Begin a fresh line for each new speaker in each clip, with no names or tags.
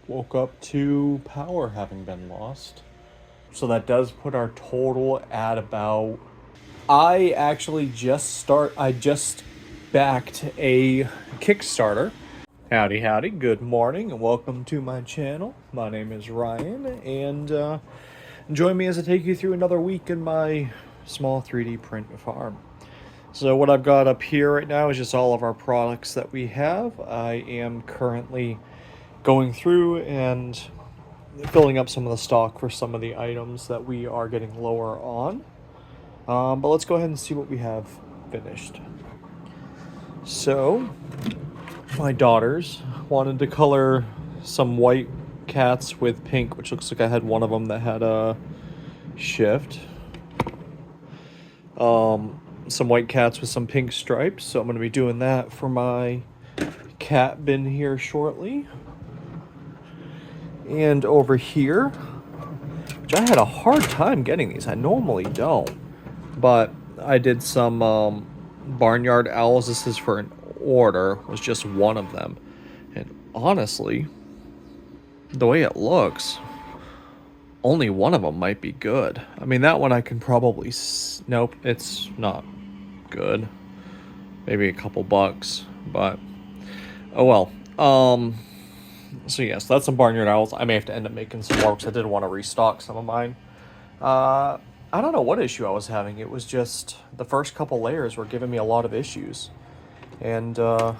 woke up to power having been lost. So that does put our total at about... I just backed a Kickstarter. Howdy, howdy, good morning, and welcome to my channel. My name is Ryan, and join me as I take you through another week in my small 3D print farm. So what I've got up here right now is just all of our products that we have. I am currently going through and filling up some of the stock for some of the items that we are getting lower on. But let's go ahead and see what we have finished. So, my daughters wanted to color some white cats with pink, which looks like I had one of them that had a shift. Some white cats with some pink stripes, so I'm going to be doing that for my cat bin here shortly. And over here, which I had a hard time getting these, I normally don't, but I did some barnyard owls. This is for an order, was just one of them, and honestly, the way it looks, only one of them might be good. I mean, that one I can probably... Nope, it's not good. Maybe a couple bucks, but oh well. So yes, that's some barnyard owls. I may have to end up making some more because I did want to restock some of mine. I don't know what issue I was having. It was just the first couple layers were giving me a lot of issues, and I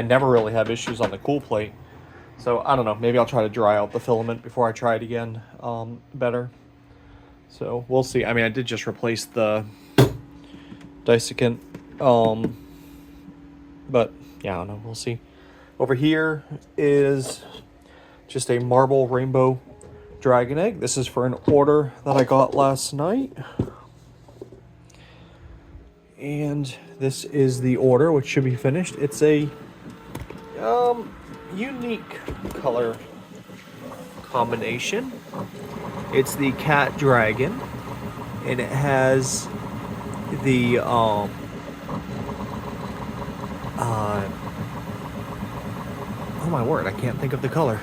never really have issues on the cool plate. So I don't know. Maybe I'll try to dry out the filament before I try it again. Better. So we'll see. I mean, I did just replace the desiccant, but yeah, I don't know. We'll see. Over here is just a marble rainbow dragon egg. This is for an order that I got last night. And this is the order, which should be finished. It's a unique color combination. It's the cat dragon, and it has the oh my word, I can't think of the color.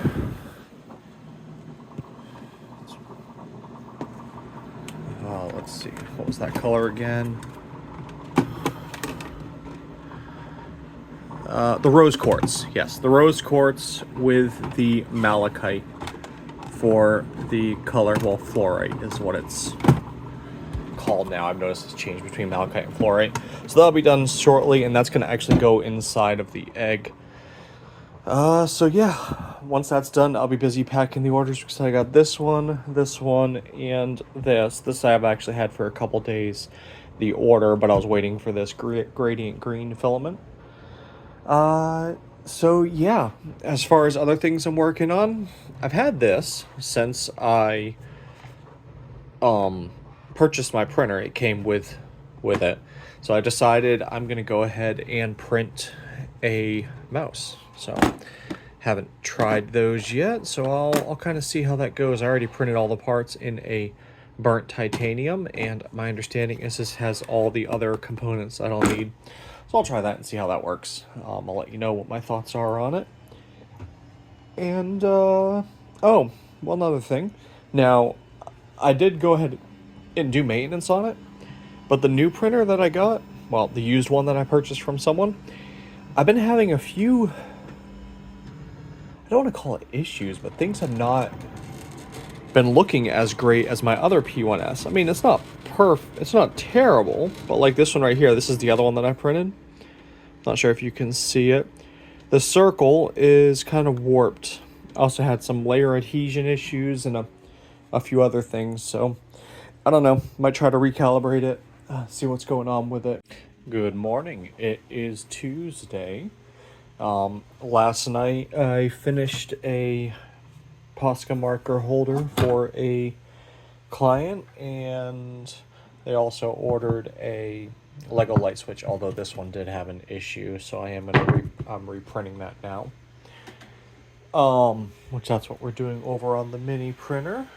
Let's see, what was that color again? The rose quartz. Yes, the rose quartz with the malachite for the color. Well, fluorite is what it's called now. I've noticed it's changed between malachite and fluorite. So that'll be done shortly, and that's going to actually go inside of the egg. So yeah, once that's done, I'll be busy packing the orders because I got this one, and this. This I've actually had for a couple days, the order, but I was waiting for this gradient green filament. So yeah, as far as other things I'm working on, I've had this since I purchased my printer. It came with it. So I decided I'm going to go ahead and print a mouse. So haven't tried those yet, so I'll kind of see how that goes. I already printed all the parts in a burnt titanium, and my understanding is this has all the other components that I'll need. So I'll try that and see how that works. I'll let you know what my thoughts are on it. And, oh, one other thing. Now, I did go ahead and do maintenance on it, but the new printer that I got, well, the used one that I purchased from someone, I've been having a few, I don't want to call it issues, but things have not been looking as great as my other P1S. I mean, it's not it's not terrible, but like this one right here, this is the other one that I printed. Not sure if you can see it. The circle is kind of warped. I also had some layer adhesion issues and a few other things, so I don't know. Might try to recalibrate it, see what's going on with it. Good morning. It is Tuesday. Last night I finished a Posca marker holder for a client, and they also ordered a Lego light switch, although this one did have an issue, so I'm reprinting that now. Which that's what we're doing over on the mini printer.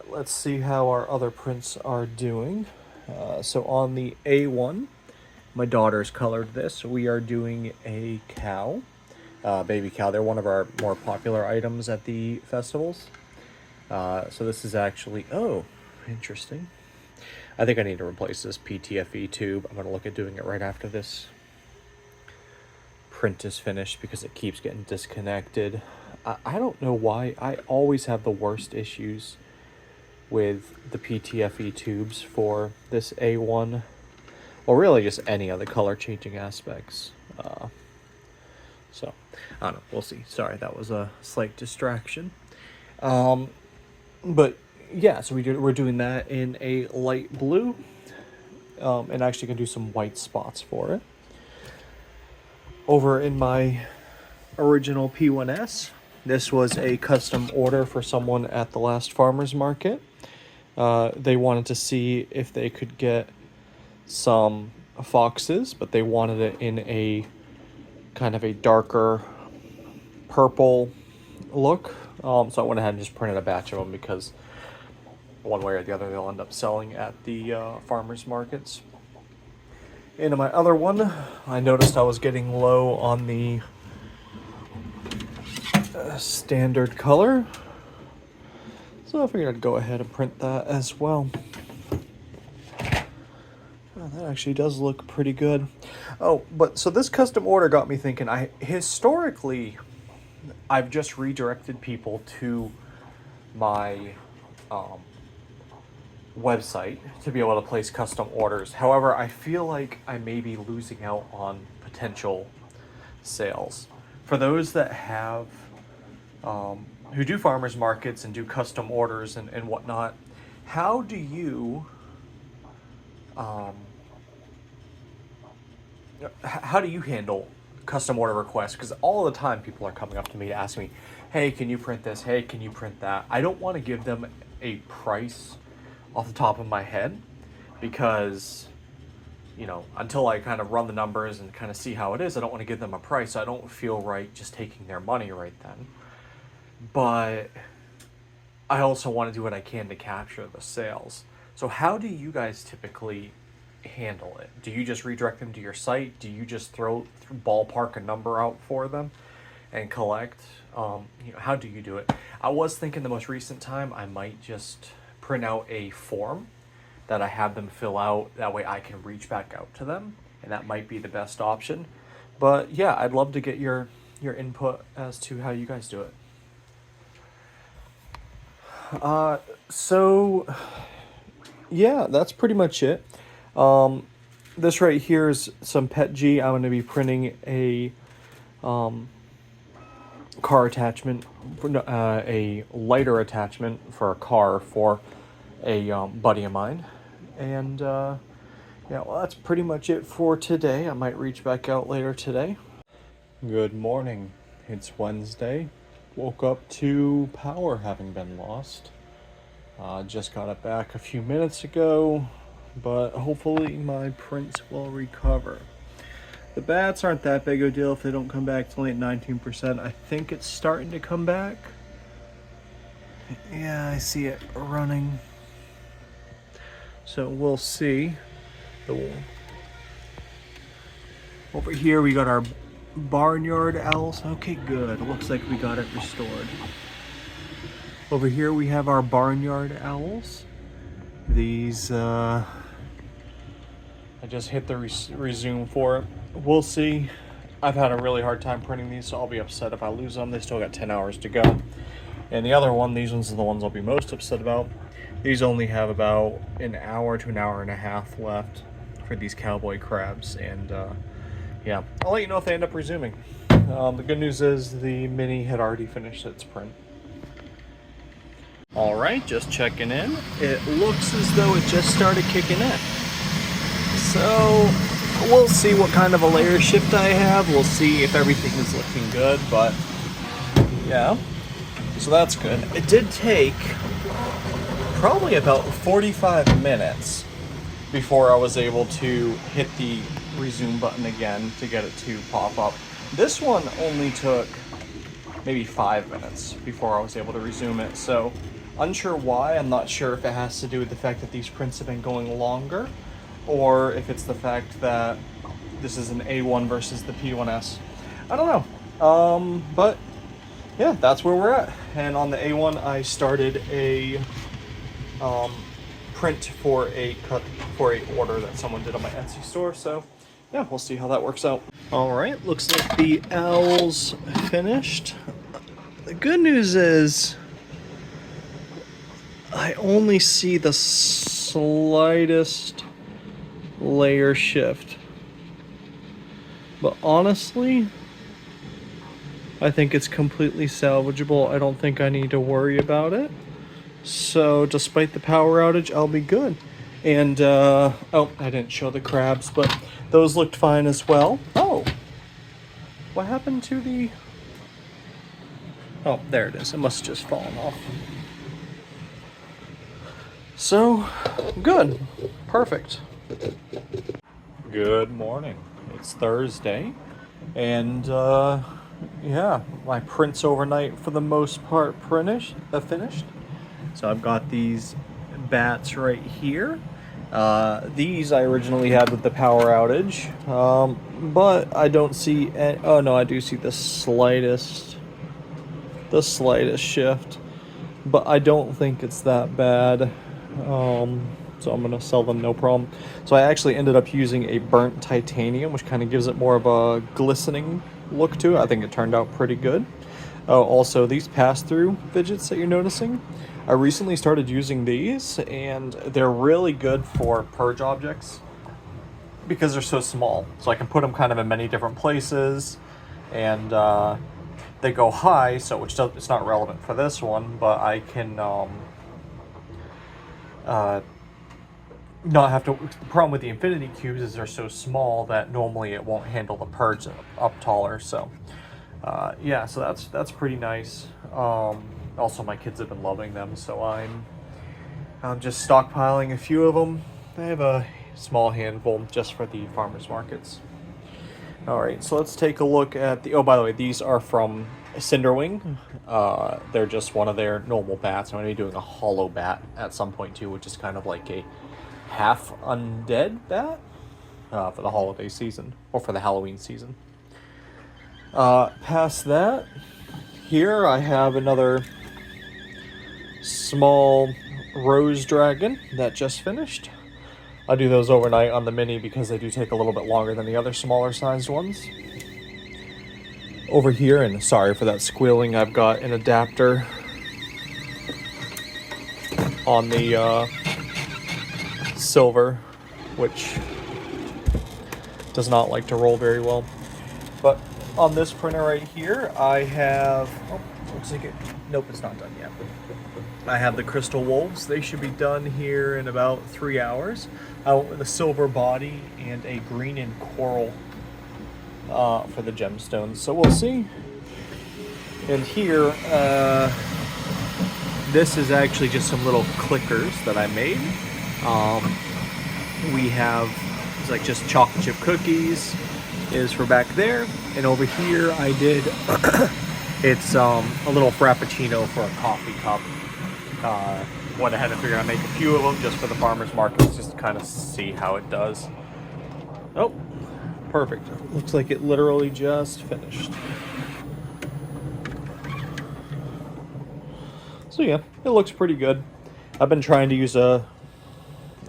Let's see how our other prints are doing. So on the A1, my daughter's colored this. We are doing a cow. baby cow. They're one of our more popular items at the festivals. So this is actually, oh, interesting. I think I need to replace this PTFE tube. I'm going to look at doing it right after this print is finished because it keeps getting disconnected. I don't know why. I always have the worst issues with the PTFE tubes for this A1. Well, really just any of the color changing aspects. So, I don't know. We'll see. Sorry, that was a slight distraction. But yeah, so we're doing that in a light blue, and actually gonna do some white spots for it. Over in my original P1S, this was a custom order for someone at the last farmer's market. They wanted to see if they could get some foxes, but they wanted it in a kind of a darker purple look. So I went ahead and just printed a batch of them because one way or the other they'll end up selling at the farmers markets. And in my other one, I noticed I was getting low on the standard color, so I figured I'd go ahead and print that as well. Oh, that actually does look pretty good. Oh, but so this custom order got me thinking. I've just redirected people to my website to be able to place custom orders. However, I feel like I may be losing out on potential sales. For those that have, who do farmers markets and do custom orders and whatnot, how do you handle custom order requests? Because all the time people are coming up to me to ask me, hey, can you print this? Hey, can you print that? I don't want to give them a price off the top of my head because, you know, until I kind of run the numbers and kind of see how it is, I don't want to give them a price. I don't feel right just taking their money right then. But I also want to do what I can to capture the sales. So how do you guys typically handle it? Do you just redirect them to your site? Do you just ballpark a number out for them and collect? How do you do it? I was thinking the most recent time I might just print out a form that I have them fill out. That way I can reach back out to them, and that might be the best option. But yeah, I'd love to get your input as to how you guys do it. So yeah, that's pretty much it. This right here is some PETG. I'm going to be printing a car attachment, a lighter attachment for a car for a buddy of mine. And yeah, well, that's pretty much it for today. I might reach back out later today. Good morning. It's Wednesday. Woke up to power having been lost. Just got it back a few minutes ago, but hopefully my prints will recover. The bats aren't that big of a deal if they don't come back. It's only at 19%. I think it's starting to come back. Yeah, I see it running. So we'll see. Over here we got our barnyard owls. Okay, good. Looks like we got it restored. Over here we have our barnyard owls. These, I just hit the resume for it. We'll see. I've had a really hard time printing these, so I'll be upset if I lose them. They still got 10 hours to go. And the other one, these ones are the ones I'll be most upset about. These only have about an hour to an hour and a half left for these cowboy crabs. And yeah, I'll let you know if they end up resuming. The good news is the mini had already finished its print. All right, just checking in. It looks as though it just started kicking in. So we'll see what kind of a layer shift I have. We'll see if everything is looking good, but yeah, so that's good. It did take probably about 45 minutes before I was able to hit the resume button again to get it to pop up. This one only took maybe 5 minutes before I was able to resume it, so unsure why. I'm not sure if it has to do with the fact that these prints have been going longer, or if it's the fact that this is an A1 versus the P1S. I don't know. But yeah, that's where we're at. And on the A1, I started a print for a order that someone did on my Etsy store. So yeah, we'll see how that works out. All right, looks like the L's finished. The good news is I only see the slightest layer shift. But honestly, I think it's completely salvageable. I don't think I need to worry about it. So despite the power outage, I'll be good. And, oh, I didn't show the crabs, but those looked fine as well. Oh, what happened to the... Oh, there it is. It must have just fallen off. So, good. Perfect. Good morning. It's Thursday. And, yeah, my prints overnight for the most part finished. So I've got these bats right here. These I originally had with the power outage, but I don't see any, oh no, I do see the slightest shift, but I don't think it's that bad. So I'm gonna sell them no problem. So I actually ended up using a burnt titanium, which kind of gives it more of a glistening look to it. I think it turned out pretty good. Oh, also these pass-through fidgets that you're noticing, I recently started using these, and they're really good for purge objects because they're so small. So I can put them kind of in many different places, and they go high, so it's not relevant for this one, but I can not have to. The problem with the infinity cubes is they're so small that normally it won't handle the purge up taller. So yeah, so that's pretty nice. Also, my kids have been loving them, so I'm just stockpiling a few of them. I have a small handful just for the farmers markets. All right, so let's take a look at the. Oh, by the way, these are from Cinderwing. They're just one of their normal bats. I'm going to be doing a hollow bat at some point too, which is kind of like a half undead bat for the holiday season, or for the Halloween season. Past that, here I have another small rose dragon that just finished. I do those overnight on the mini because they do take a little bit longer than the other smaller sized ones. Over here, and sorry for that squealing, I've got an adapter on the silver, which does not like to roll very well. But on this printer right here, I have, oh, looks like it, nope, it's not done yet. I have the crystal wolves. They should be done here in about 3 hours. I went with a silver body and a green and coral for the gemstones, so we'll see. And here, this is actually just some little clickers that I made. We have, it's like just chocolate chip cookies is for back there, and over here I did it's a little frappuccino for a coffee cup. Went ahead and figured I'd make a few of them just for the farmers markets, just to kind of see how it does. Oh, perfect. Looks like it literally just finished. So yeah, it looks pretty good. I've been trying to use a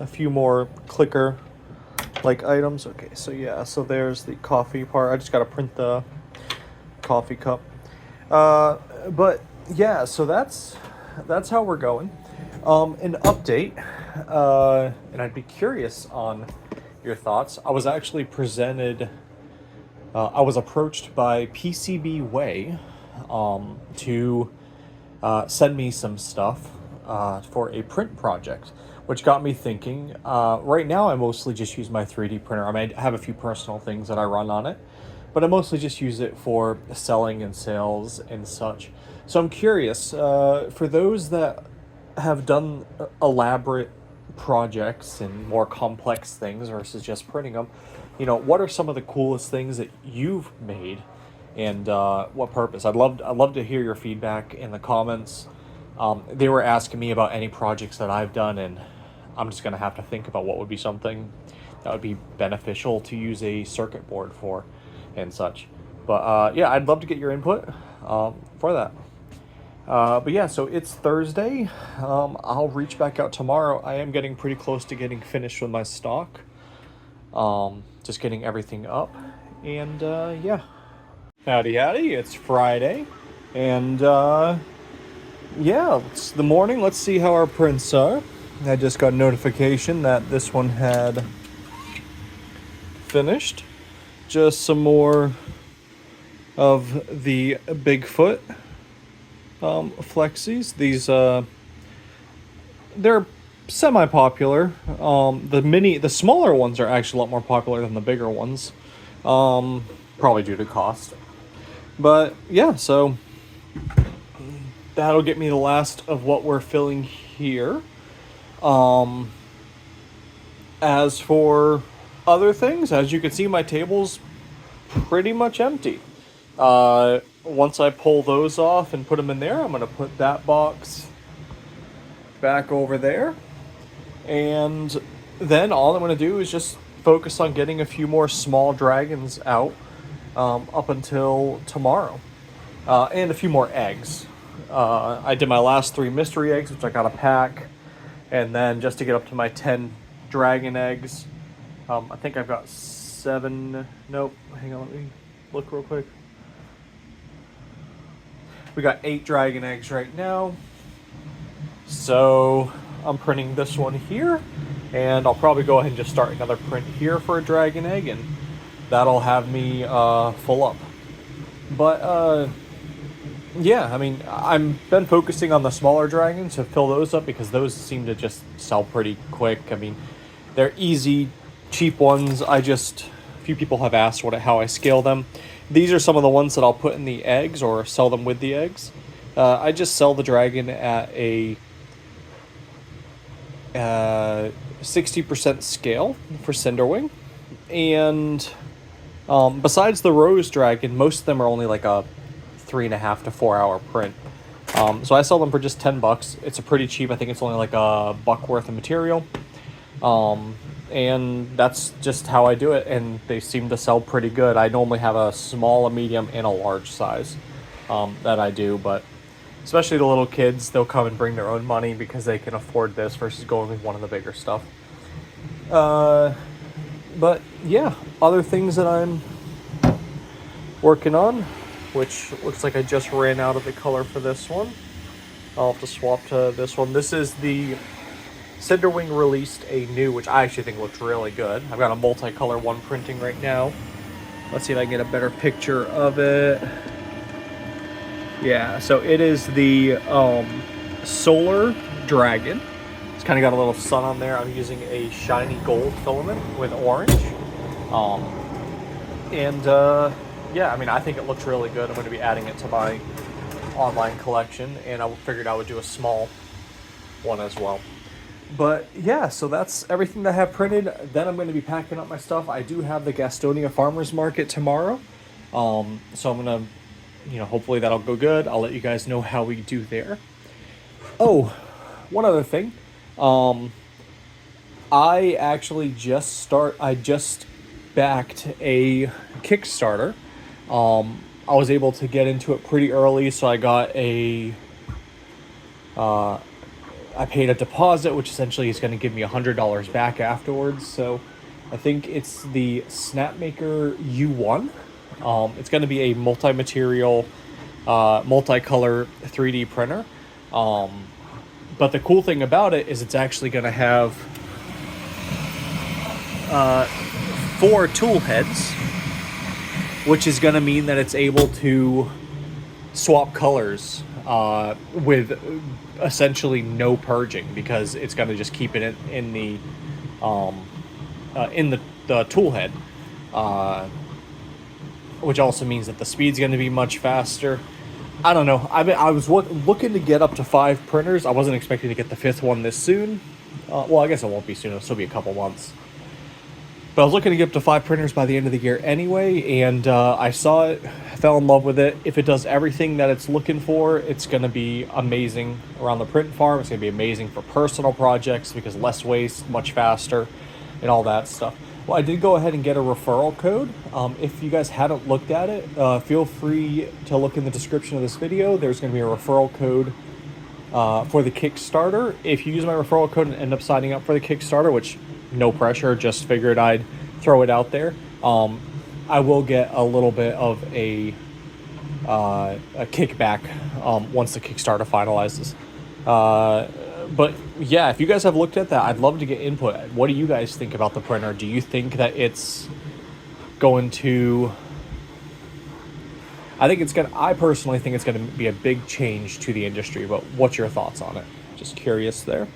few more clicker like items. Okay, so yeah, so there's the coffee part. I just got to print the coffee cup. But yeah, so that's how we're going. An update, and I'd be curious on your thoughts. I was actually presented, I was approached by PCB Way to send me some stuff for a print project, which got me thinking. Right now I mostly just use my 3D printer. I mean, I have a few personal things that I run on it, but I mostly just use it for selling and sales and such. So I'm curious, for those that have done elaborate projects and more complex things versus just printing them, you know, what are some of the coolest things that you've made, and what purpose? I'd love to hear your feedback in the comments. They were asking me about any projects that I've done, and I'm just gonna have to think about what would be something that would be beneficial to use a circuit board for and such. But yeah, I'd love to get your input for that. But yeah, so it's Thursday. I'll reach back out tomorrow. I am getting pretty close to getting finished with my stock. Just getting everything up. And yeah. Howdy, howdy. It's Friday. And yeah, it's the morning. Let's see how our prints are. I just got a notification that this one had finished. Just some more of the Bigfoot Flexies. These they're semi-popular. The smaller ones are actually a lot more popular than the bigger ones, probably due to cost. But yeah, so that'll get me the last of what we're filling here. As for other things, as you can see, my table's pretty much empty. Once I pull those off and put them in there, I'm going to put that box back over there. And then all I'm going to do is just focus on getting a few more small dragons out up until tomorrow. And a few more eggs. I did my last 3 mystery eggs, which I got a pack. And then just to get up to my 10 dragon eggs, I think I've got 7. Nope, hang on, let me look real quick. We got 8 dragon eggs right now. So I'm printing this one here, and I'll probably go ahead and just start another print here for a dragon egg, and that'll have me full up. But yeah, I mean, I've been focusing on the smaller dragons to fill those up because those seem to just sell pretty quick. I mean, they're easy, cheap ones. A few people have asked how I scale them. These are some of the ones that I'll put in the eggs or sell them with the eggs. I just sell the dragon at a 60% scale for Cinderwing. And besides the Rose Dragon, most of them are only like a 3.5 to 4 hour print. So I sell them for just $10. It's a pretty cheap. I think it's only like a $1 worth of material. And that's just how I do it, and they seem to sell pretty good. I normally have a small, a medium, and a large size that I do, but especially the little kids, they'll come and bring their own money because they can afford this versus going with one of the bigger stuff. But yeah, other things that I'm working on, which looks like I just ran out of the color for this one. I'll have to swap to this one. This is the Cinderwing released a new, which I actually think looks really good. I've got a multicolor one printing right now. Let's see if I can get a better picture of it. Yeah, so it is the Solar Dragon. It's kind of got a little sun on there. I'm using a shiny gold filament with orange. Yeah, I mean, I think it looks really good. I'm going to be adding it to my online collection, and I figured I would do a small one as well. But yeah, so that's everything that I have printed. Then I'm going to be packing up my stuff. I do have the Gastonia Farmers Market tomorrow. So I'm going to, hopefully that'll go good. I'll let you guys know how we do there. Oh, one other thing. I just backed a Kickstarter. I was able to get into it pretty early, so I got I paid a deposit, which essentially is going to give me $100 back afterwards. So I think it's the Snapmaker U1. It's going to be a multi-material, multicolor 3D printer. But the cool thing about it is it's actually going to have 4 tool heads, which is going to mean that it's able to swap colors with essentially no purging, because it's going to just keep it in the tool head, which also means that the speed's going to be much faster. I don't know. I was looking to get up to 5 printers. I wasn't expecting to get the 5th one this soon. Well, I guess it won't be soon. It'll still be a couple months. But I was looking to get up to 5 printers by the end of the year anyway, and I saw it, fell in love with it. If it does everything that it's looking for, it's going to be amazing around the print farm. It's going to be amazing for personal projects because less waste, much faster, and all that stuff. Well, I did go ahead and get a referral code. If you guys hadn't looked at it, feel free to look in the description of this video. There's going to be a referral code for the Kickstarter. If you use my referral code and end up signing up for the Kickstarter, which no pressure, just figured I'd throw it out there, I will get a little bit of a kickback once the Kickstarter finalizes. But yeah, if you guys have looked at that, I'd love to get input. What do you guys think about the printer? Do you think that it's going to... I personally think it's going to be a big change to the industry, but what's your thoughts on it? Just curious there.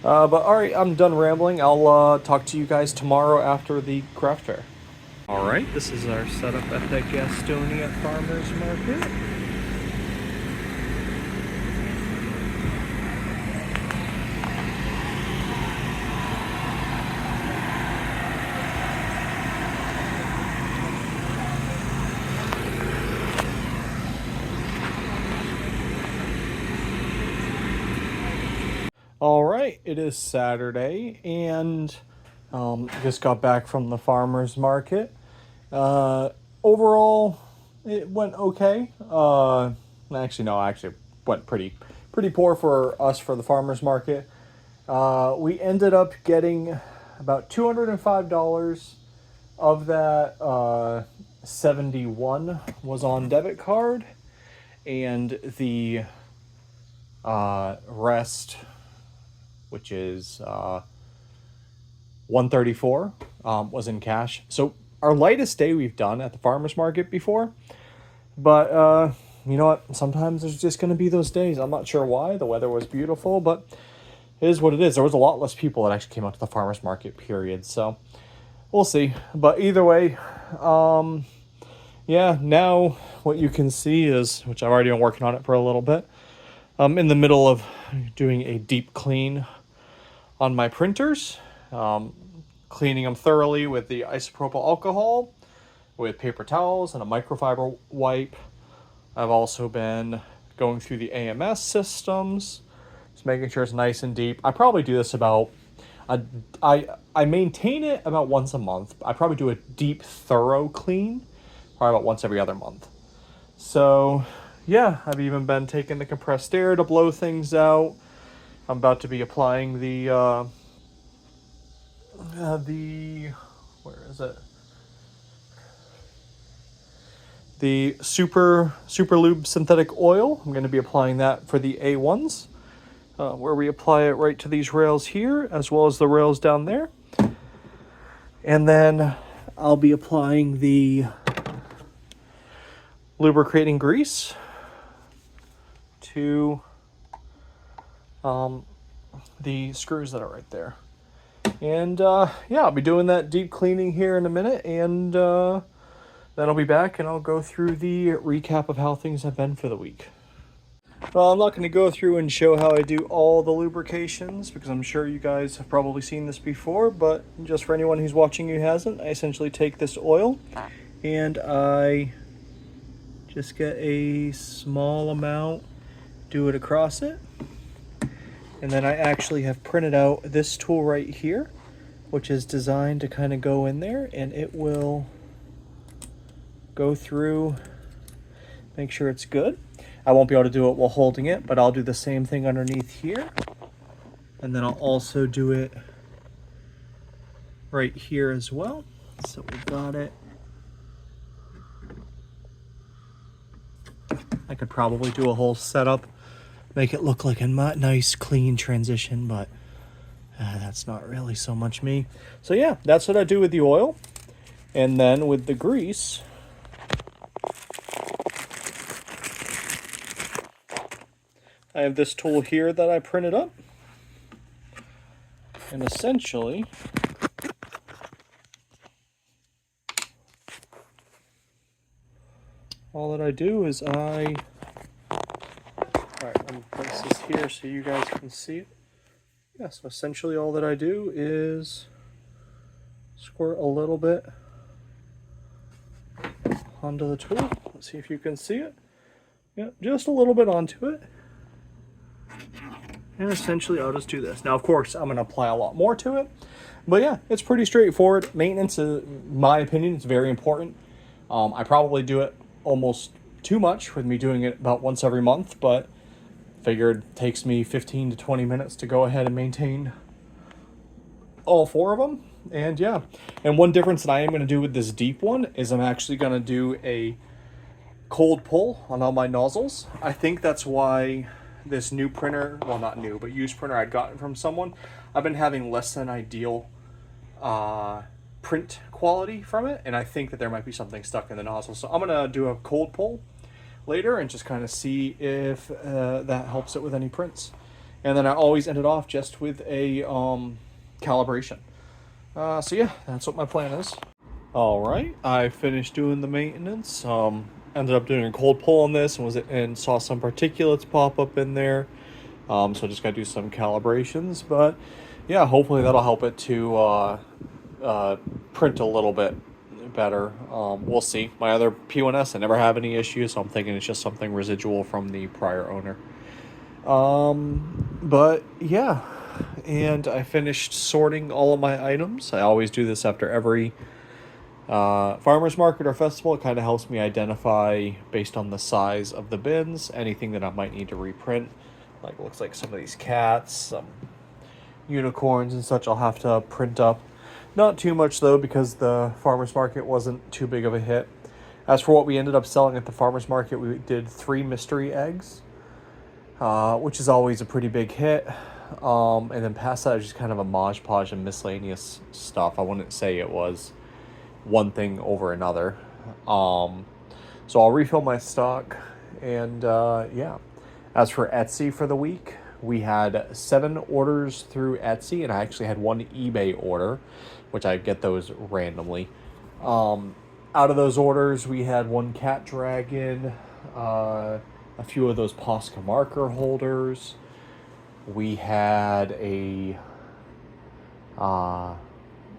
But all right, I'm done rambling. I'll talk to you guys tomorrow after the craft fair. All right, this is our setup at the Gastonia Farmers Market. All right, it is Saturday, and just got back from the farmer's market. Overall, it went okay. Actually went pretty poor for us for the farmer's market. We ended up getting about $205 of that. 71 was on debit card, and the rest, which is 134, was in cash. So our lightest day we've done at the farmer's market before. But you know what? Sometimes there's just going to be those days. I'm not sure why. The weather was beautiful, but it is what it is. There was a lot less people that actually came out to the farmer's market, period. So we'll see. But either way, yeah, now what you can see is, which I've already been working on it for a little bit, I'm in the middle of doing a deep clean on my printers, cleaning them thoroughly with the isopropyl alcohol, with paper towels and a microfiber wipe. I've also been going through the AMS systems, just making sure it's nice and deep. I probably do this about, I maintain it about once a month. I probably do a deep, thorough clean probably about once every other month. So yeah, I've even been taking the compressed air to blow things out. I'm about to be applying the where is it? The super lube synthetic oil. I'm going to be applying that for the A1s, where we apply it right to these rails here, as well as the rails down there. And then I'll be applying the lubricating grease to the screws that are right there. And yeah, I'll be doing that deep cleaning here in a minute, and then I'll be back and I'll go through the recap of how things have been for the week. Well, I'm not going to go through and show how I do all the lubrications, because I'm sure you guys have probably seen this before, but just for anyone who's watching who hasn't, I essentially take this oil and I just get a small amount, do it across it. And then I actually have printed out this tool right here, which is designed to kind of go in there, and it will go through, make sure it's good. I won't be able to do it while holding it, but I'll do the same thing underneath here. And then I'll also do it right here as well. So we've got it. I could probably do a whole setup, make it look like a nice clean transition, but that's not really so much me. So yeah, that's what I do with the oil. And then with the grease, I have this tool here that I printed up. And essentially, all that I do is alright, let me place this here so you guys can see it. Yeah, so essentially all that I do is squirt a little bit onto the tool. Let's see if you can see it. Yeah, just a little bit onto it. And essentially I'll just do this. Now, of course, I'm gonna apply a lot more to it, but yeah, it's pretty straightforward. Maintenance, in my opinion, is very important. I probably do it almost too much with me doing it about once every month, but figured it takes me 15 to 20 minutes to go ahead and maintain all 4 of them. And yeah, and one difference that I am going to do with this deep one is I'm actually going to do a cold pull on all my nozzles. I think that's why this new printer, well, not new, but used printer I'd gotten from someone, I've been having less than ideal print quality from it, and I think that there might be something stuck in the nozzle. So I'm gonna do a cold pull later and just kind of see if that helps it with any prints. And then I always end it off just with a calibration. So yeah, that's what my plan is. All right, I finished doing the maintenance. Ended up doing a cold pull on this and saw some particulates pop up in there. So I just got to do some calibrations, but yeah, hopefully that'll help it to print a little bit better. We'll see. My other P1S, I never have any issues, so I'm thinking it's just something residual from the prior owner. But yeah, and I finished sorting all of my items. I always do this after every farmer's market or festival. It kind of helps me identify, based on the size of the bins, anything that I might need to reprint. Like, looks like some of these cats, some unicorns and such I'll have to print up. Not too much though, because the farmer's market wasn't too big of a hit. As for what we ended up selling at the farmer's market, we did 3 mystery eggs, which is always a pretty big hit. And then past that, it was just kind of a modge podge of miscellaneous stuff. I wouldn't say it was one thing over another. So I'll refill my stock, and yeah. As for Etsy for the week, we had 7 orders through Etsy, and I actually had 1 eBay order, which I get those randomly. Out of those orders, we had 1 cat dragon, a few of those Posca marker holders. We had a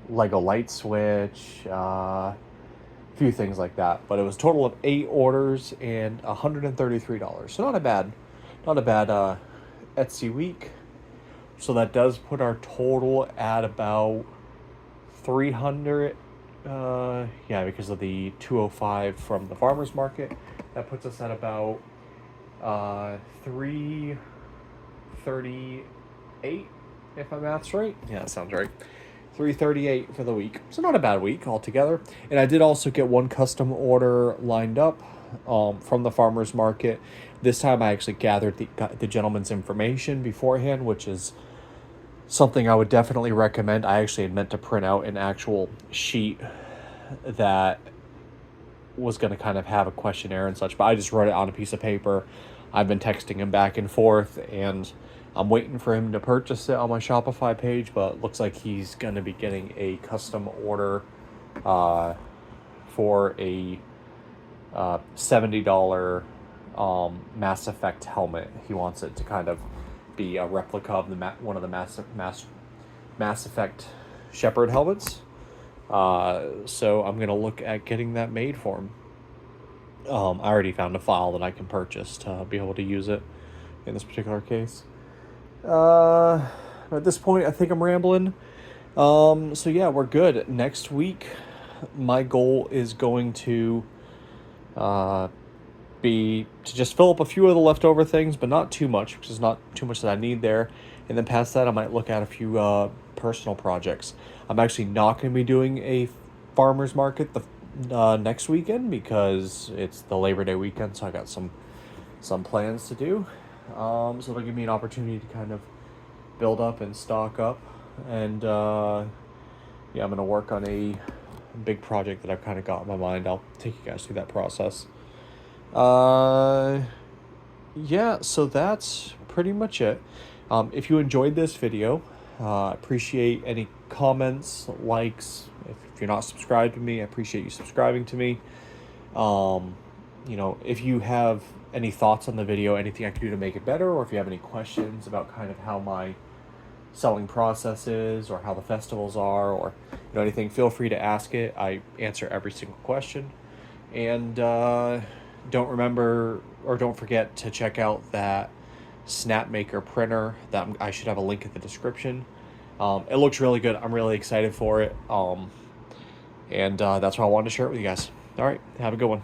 Lego light switch, a few things like that. But it was a total of 8 orders and $133. So not a bad Etsy week. So that does put our total at about 300. Yeah, because of the 205 from the farmer's market, that puts us at about 338, if my math's right. Yeah, that sounds right. 338 for the week. So not a bad week altogether. And I did also get 1 custom order lined up from the farmer's market. This time I actually gathered the gentleman's information beforehand, which is something I would definitely recommend. I actually had meant to print out an actual sheet that was going to kind of have a questionnaire and such, but I just wrote it on a piece of paper. I've been texting him back and forth, and I'm waiting for him to purchase it on my Shopify page, but it looks like he's going to be getting a custom order for a $70 Mass Effect helmet. He wants it to kind of be a replica of one of the Mass Effect Shepherd helmets. So I'm gonna look at getting that made for him. I already found a file that I can purchase to be able to use it in this particular case. At this point, I think I'm rambling. So yeah, we're good. Next week, my goal is going to be to just fill up a few of the leftover things, but not too much, because there's not too much that I need there. And then past that, I might look at a few personal projects. I'm actually not going to be doing a farmer's market the next weekend, because it's the Labor Day weekend, so I got some plans to do. So it'll give me an opportunity to kind of build up and stock up. And yeah, I'm going to work on a big project that I've kind of got in my mind. I'll take you guys through that process. Yeah, so that's pretty much it. If you enjoyed this video, appreciate any comments, likes. If you're not subscribed to me, I appreciate you subscribing to me. You know, if you have any thoughts on the video, anything I can do to make it better, or if you have any questions about kind of how my selling process is, or how the festivals are, or anything, feel free to ask it. I answer every single question. And don't forget to check out that Snapmaker printer that I should have a link in the description. It looks really good. I'm really excited for it. And that's why I wanted to share it with you guys. All right, have a good one.